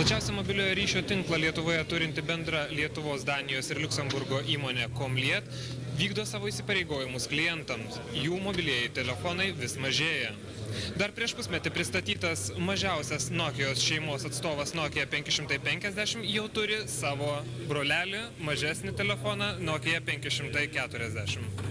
Plačiausią mobiliojo ryšio tinklą Lietuvoje turinti bendra Lietuvos, Danijos ir Liuksemburgo įmonė Komliet vykdo savo įsipareigojimus klientams. Jų mobilieji telefonai vis mažėja. Dar prieš pusmetį pristatytas mažiausias Nokijos šeimos atstovas Nokia 550 jau turi savo brolelį, mažesnį telefoną Nokia 540.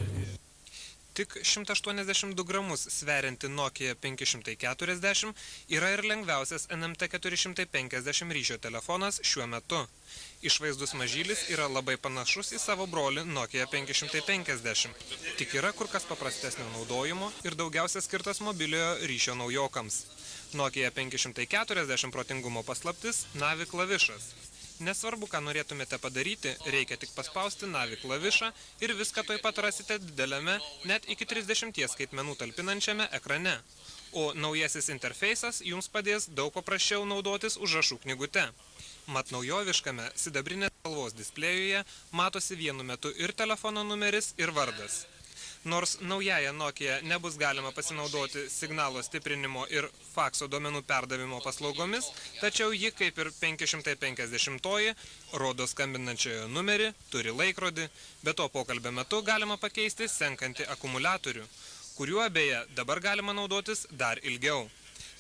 Tik 182 gramus sverianti Nokia 540 yra ir lengviausias NMT 450 ryšio telefonas šiuo metu. Išvaizdus mažylis yra labai panašus į savo brolį Nokia 550, tik yra kur kas paprastesnio naudojimo ir daugiausia skirtas mobiliojo ryšio naujokams. Nokia 540 protingumo paslaptis – Navi klavišas. Nesvarbu, ką norėtumėte padaryti, reikia tik paspausti Navi klavišą ir viską tuoj pat rasite dideliame, net iki 30 skaitmenų talpinančiame ekrane. O naujasis interfeisas jums padės daug paprasčiau naudotis užrašų knygute. Mat naujoviškame sidabrinės spalvos displėjuje matosi vienu metu ir telefono numeris, ir vardas. Nors naująją Nokia nebus galima pasinaudoti signalo stiprinimo ir fakso duomenų perdavimo paslaugomis, tačiau ji, kaip ir 550-oji, rodo skambinančiojo numerį, turi laikrodį, be to pokalbio metu galima pakeisti senkantį akumuliatorių, kuriuo beje dabar galima naudotis dar ilgiau.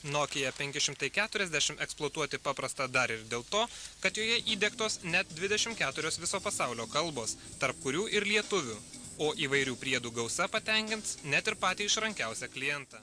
Nokia 540 eksploatuoti paprasta dar ir dėl to, kad joje įdiegtos net 24 viso pasaulio kalbos, tarp kurių ir lietuvių, o įvairių priedų gausa patenkins net ir patį išrankiausią klientą.